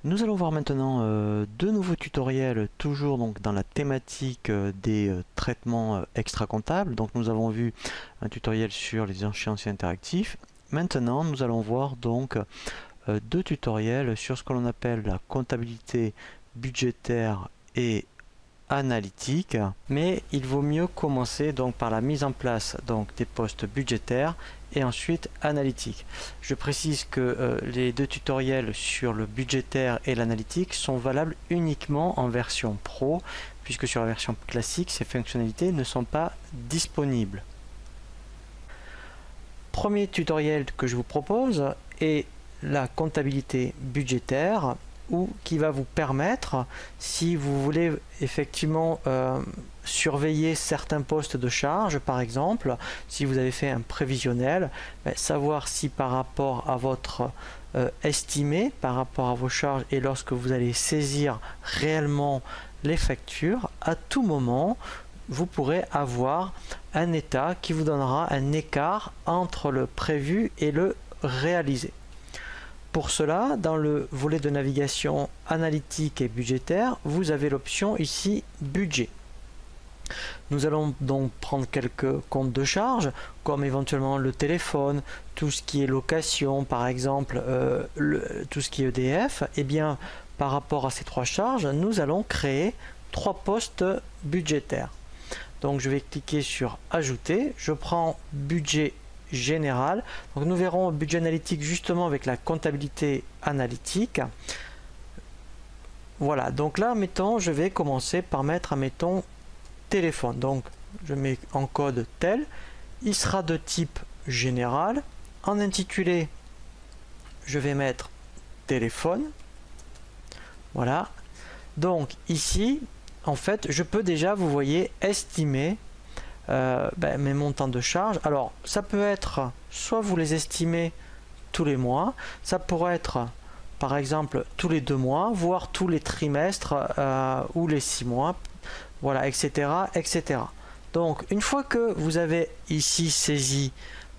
Nous allons voir maintenant deux nouveaux tutoriels, toujours donc dans la thématique des traitements extra-comptables. Donc nous avons vu un tutoriel sur les échéanciers interactifs. Maintenant, nous allons voir donc deux tutoriels sur ce que l'on appelle la comptabilité budgétaire et analytique, mais il vaut mieux commencer donc par la mise en place donc des postes budgétaires et ensuite analytiques. Je précise que les deux tutoriels sur le budgétaire et l'analytique sont valables uniquement en version pro, puisque sur la version classique ces fonctionnalités ne sont pas disponibles. Premier tutoriel que je vous propose est la comptabilité budgétaire, ou qui va vous permettre, si vous voulez effectivement surveiller certains postes de charge, par exemple, si vous avez fait un prévisionnel, savoir si par rapport à votre estimé, par rapport à vos charges, et lorsque vous allez saisir réellement les factures, à tout moment, vous pourrez avoir un état qui vous donnera un écart entre le prévu et le réalisé. Pour cela, dans le volet de navigation analytique et budgétaire, vous avez l'option ici budget. Nous allons donc prendre quelques comptes de charge, comme éventuellement le téléphone, tout ce qui est location, par exemple, tout ce qui est EDF. Et bien, par rapport à ces trois charges, nous allons créer trois postes budgétaires. Donc, je vais cliquer sur ajouter. Je prends budget général. Donc nous verrons budget analytique justement avec la comptabilité analytique. Voilà, donc là, mettons, je vais commencer par mettre, admettons, téléphone. Donc je mets en code tel. Il sera de type général. En intitulé, je vais mettre téléphone. Voilà. Donc ici, en fait, je peux déjà, vous voyez, estimer mes montants de charge. Alors ça peut être soit vous les estimez tous les mois, ça pourrait être par exemple tous les 2 mois, voire tous les trimestres ou les 6 mois, voilà, etc. Donc une fois que vous avez ici saisi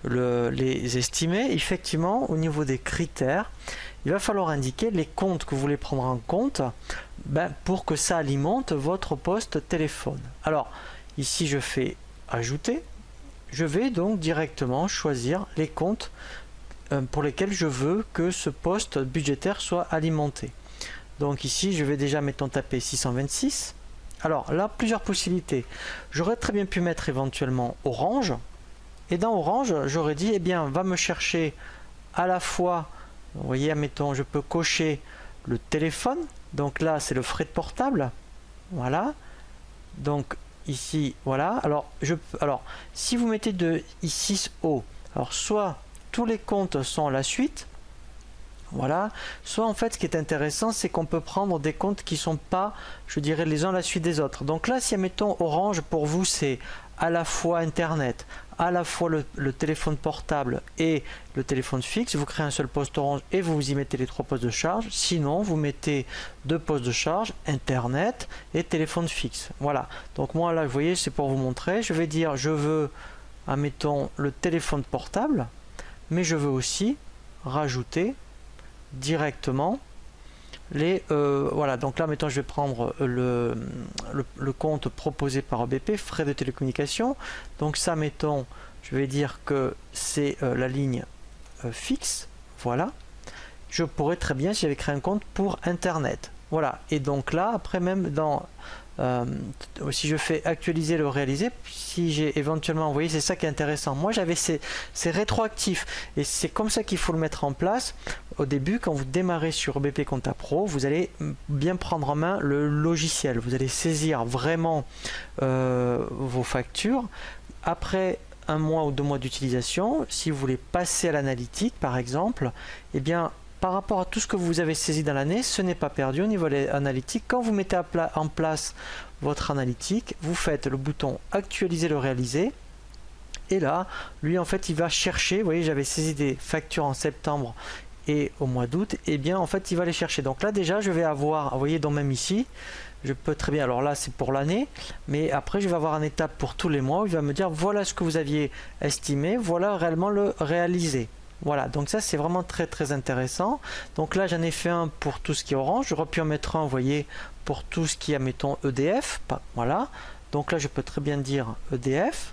les estimés, effectivement au niveau des critères, il va falloir indiquer les comptes que vous voulez prendre en compte pour que ça alimente votre poste téléphone. Alors ici je fais ajouter. Je vais donc directement choisir les comptes pour lesquels je veux que ce poste budgétaire soit alimenté. Donc ici, je vais déjà mettons taper 626. Alors là, plusieurs possibilités. J'aurais très bien pu mettre éventuellement Orange. Et dans Orange, j'aurais dit, eh bien, va me chercher à la fois, vous voyez, admettons, je peux cocher le téléphone. Donc là, c'est le frais de portable. Voilà. Donc ici, voilà. Alors, si vous mettez de I6O, alors soit tous les comptes sont à la suite, voilà, soit en fait ce qui est intéressant, c'est qu'on peut prendre des comptes qui sont pas, je dirais, les uns à la suite des autres. Donc là, si admettons Orange, pour vous, c'est à la fois Internet, à la fois le téléphone portable et le téléphone fixe, vous créez un seul poste Orange et vous y mettez les 3 postes de charge. Sinon, vous mettez 2 postes de charge, Internet et téléphone fixe. Voilà. Donc moi là, vous voyez, c'est pour vous montrer. Je vais dire, je veux, admettons, le téléphone portable, mais je veux aussi rajouter directement voilà, donc là maintenant je vais prendre le compte proposé par EBP, frais de télécommunication. Donc ça, mettons, je vais dire que c'est la ligne fixe. Voilà, je pourrais très bien, si j'avais créé un compte pour Internet, voilà. Et donc là, après, même dans si je fais actualiser le réaliser, si j'ai éventuellement, vous voyez, c'est ça qui est intéressant. Moi j'avais c'est rétroactif et c'est comme ça qu'il faut le mettre en place. Au début, quand vous démarrez sur BP Compta Pro, vous allez bien prendre en main le logiciel, vous allez saisir vraiment vos factures. Après 1 mois ou 2 mois d'utilisation, si vous voulez passer à l'analytique par exemple, eh bien par rapport à tout ce que vous avez saisi dans l'année, ce n'est pas perdu au niveau analytique. Quand vous mettez en place votre analytique, vous faites le bouton actualiser le réaliser. Et là, lui en fait, il va chercher. Vous voyez, j'avais saisi des factures en septembre et au mois d'août. Et bien en fait, il va les chercher. Donc là déjà, je vais avoir, vous voyez, donc même ici, je peux très bien, alors là c'est pour l'année, mais après je vais avoir une étape pour tous les mois où il va me dire voilà ce que vous aviez estimé, voilà réellement le réalisé. Voilà, donc ça c'est vraiment très intéressant. Donc là j'en ai fait un pour tout ce qui est Orange, j'aurais pu en mettre un, vous voyez, pour tout ce qui est, mettons, EDF. Voilà, donc là je peux très bien dire EDF,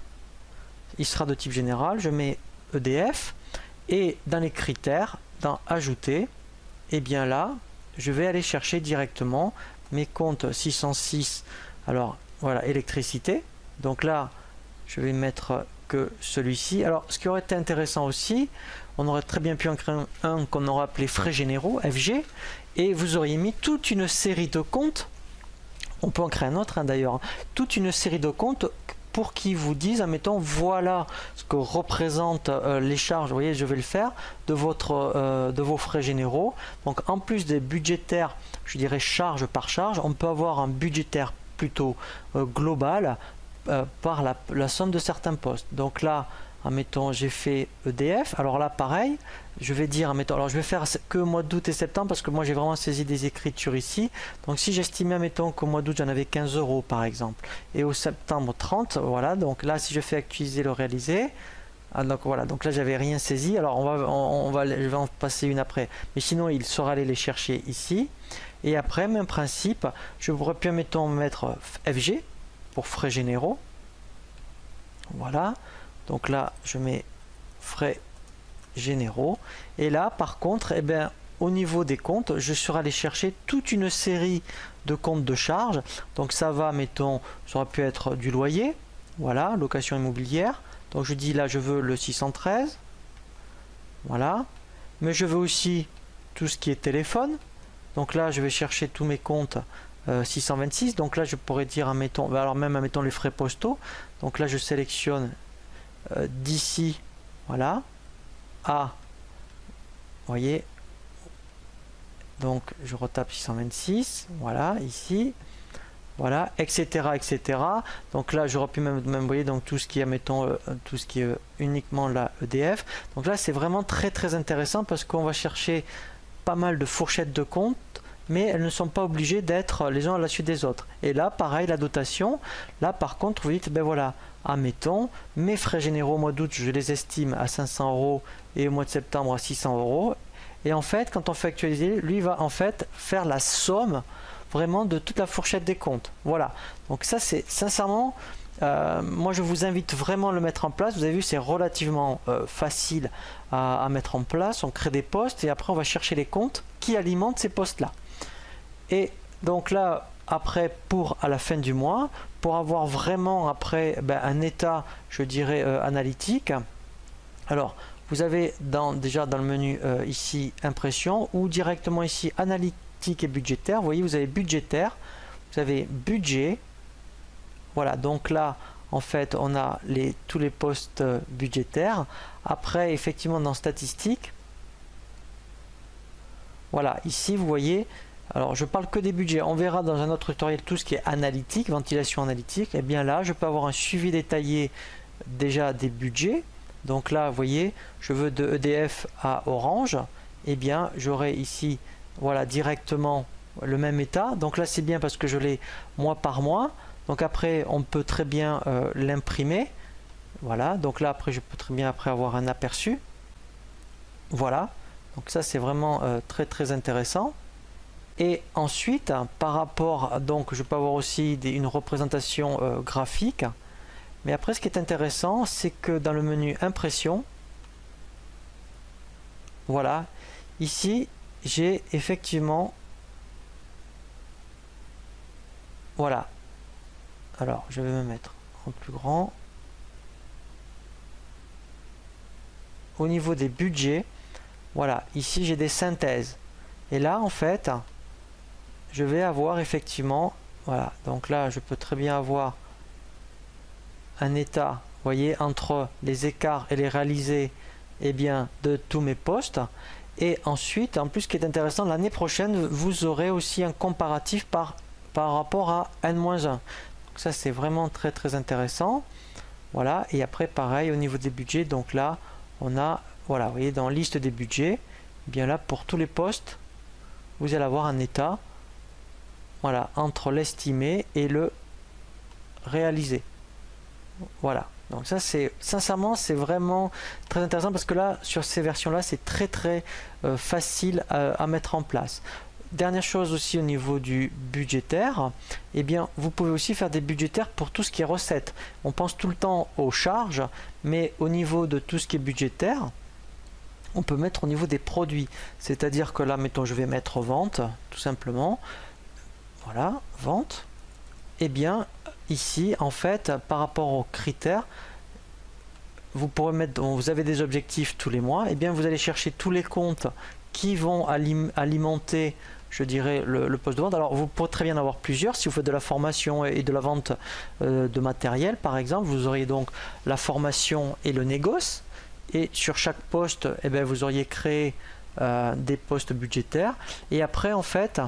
il sera de type général, je mets EDF, et dans les critères, dans Ajouter, et bien là, je vais aller chercher directement mes comptes 606, alors voilà, électricité, donc là je vais mettre que celui-ci. Alors ce qui aurait été intéressant aussi, on aurait très bien pu en créer un qu'on aurait appelé frais généraux, FG, et vous auriez mis toute une série de comptes, on peut en créer un autre d'ailleurs, toute une série de comptes pour qu'ils vous disent, admettons, voilà ce que représentent les charges, vous voyez, je vais le faire, de vos frais généraux. Donc en plus des budgétaires, je dirais charge par charge, on peut avoir un budgétaire plutôt global par la somme de certains postes. Donc là, admettons, j'ai fait EDF. Alors là, pareil, je vais dire, admettons, alors je vais faire que mois d'août et septembre parce que moi j'ai vraiment saisi des écritures ici. Donc si j'estimais, admettons, qu'au mois d'août j'en avais 15 € par exemple, et au septembre 30, voilà. Donc là, si je fais actualiser le réalisé, donc voilà, donc là j'avais rien saisi. Alors je vais en passer une après, mais sinon il saura aller les chercher ici. Et après, même principe, je pourrais pu, admettons, mettre FG pour frais généraux. Voilà. Donc là, je mets frais généraux. Et là, par contre, eh bien, au niveau des comptes, je serai allé chercher toute une série de comptes de charges. Donc ça va, mettons, ça aurait pu être du loyer. Voilà, location immobilière. Donc je dis là, je veux le 613. Voilà. Mais je veux aussi tout ce qui est téléphone. Donc là, je vais chercher tous mes comptes 626. Donc là, je pourrais dire, admettons, alors même, admettons, les frais postaux. Donc là, je sélectionne d'ici, voilà, à, vous voyez, donc je retape 626, voilà, ici, voilà, etc. Donc là, j'aurais pu même vous voyez, donc tout ce qui est, mettons, tout ce qui est uniquement la EDF. Donc là, c'est vraiment très intéressant parce qu'on va chercher pas mal de fourchettes de comptes, mais elles ne sont pas obligées d'être les uns à la suite des autres. Et là, pareil, la dotation, là, par contre, vous dites, ben voilà, admettons, mes frais généraux au mois d'août, je les estime à 500 € et au mois de septembre à 600 €. Et en fait, quand on fait actualiser, lui va en fait faire la somme vraiment de toute la fourchette des comptes. Voilà. Donc ça, c'est sincèrement, moi je vous invite vraiment à le mettre en place. Vous avez vu, c'est relativement facile à mettre en place. On crée des postes et après on va chercher les comptes qui alimentent ces postes-là. Et donc là, après, pour à la fin du mois, pour avoir vraiment après un état, je dirais, analytique. Alors, vous avez déjà dans le menu ici impression ou directement ici analytique et budgétaire. Vous voyez, vous avez budgétaire, vous avez budget. Voilà, donc là, en fait, on a tous les postes budgétaires. Après, effectivement, dans statistiques, voilà, ici, vous voyez. Alors, je parle que des budgets. On verra dans un autre tutoriel tout ce qui est analytique, ventilation analytique. Et bien là, je peux avoir un suivi détaillé déjà des budgets. Donc là, vous voyez, je veux de EDF à Orange. Et bien, j'aurai ici, voilà, directement le même état. Donc là, c'est bien parce que je l'ai mois par mois. Donc après, on peut très bien l'imprimer. Voilà. Donc là, après, je peux très bien après avoir un aperçu. Voilà. Donc ça, c'est vraiment très intéressant. Et ensuite, par rapport, donc je peux avoir aussi une représentation graphique. Mais après, ce qui est intéressant, c'est que dans le menu impression, voilà, ici, j'ai effectivement, voilà. Alors, je vais me mettre en plus grand. Au niveau des budgets, voilà, ici j'ai des synthèses. Et là, en fait, je vais avoir effectivement, voilà, donc là je peux très bien avoir un état, vous voyez, entre les écarts et les réalisés, eh bien, de tous mes postes. Et ensuite, en plus, ce qui est intéressant, l'année prochaine, vous aurez aussi un comparatif par rapport à N-1. Donc ça, c'est vraiment très intéressant. Voilà, et après, pareil, au niveau des budgets, donc là, on a, voilà, vous voyez, dans liste des budgets, eh bien là, pour tous les postes, vous allez avoir un état, voilà, entre l'estimé et le réalisé. Voilà, Donc ça, c'est sincèrement, c'est vraiment très intéressant parce que là, sur ces versions-là, c'est très facile à mettre en place. Dernière chose aussi au niveau du budgétaire, eh bien, vous pouvez aussi faire des budgétaires pour tout ce qui est recettes. On pense tout le temps aux charges, mais au niveau de tout ce qui est budgétaire, on peut mettre au niveau des produits. C'est-à-dire que là, mettons, je vais mettre vente, tout simplement. Voilà, vente. Eh bien, ici, en fait, par rapport aux critères, vous pourrez mettre, vous avez des objectifs tous les mois, et bien vous allez chercher tous les comptes qui vont alimenter, je dirais, le poste de vente. Alors vous pourrez très bien en avoir plusieurs. Si vous faites de la formation et de la vente de matériel, par exemple, vous auriez donc la formation et le négoce. Et sur chaque poste, eh bien, vous auriez créé des postes budgétaires. Et après, en fait,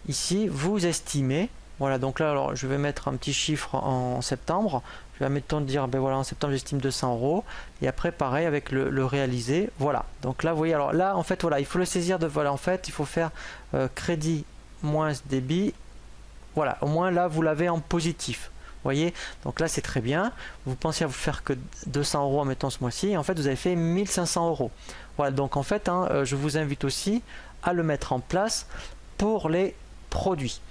ici, vous estimez. Voilà, donc là, alors, je vais mettre un petit chiffre en septembre. Je vais, mettons, dire, ben voilà, en septembre, j'estime 200 €. Et après, pareil, avec le réalisé. Voilà. Donc là, vous voyez, alors là, en fait, voilà, il faut le saisir de, voilà, en fait, il faut faire crédit moins débit. Voilà, au moins là, vous l'avez en positif. Vous voyez, donc là, c'est très bien. Vous pensez à vous faire que 200 € en mettant ce mois-ci. Et en fait, vous avez fait 1500 €. Voilà, donc en fait, hein, je vous invite aussi à le mettre en place pour les produits.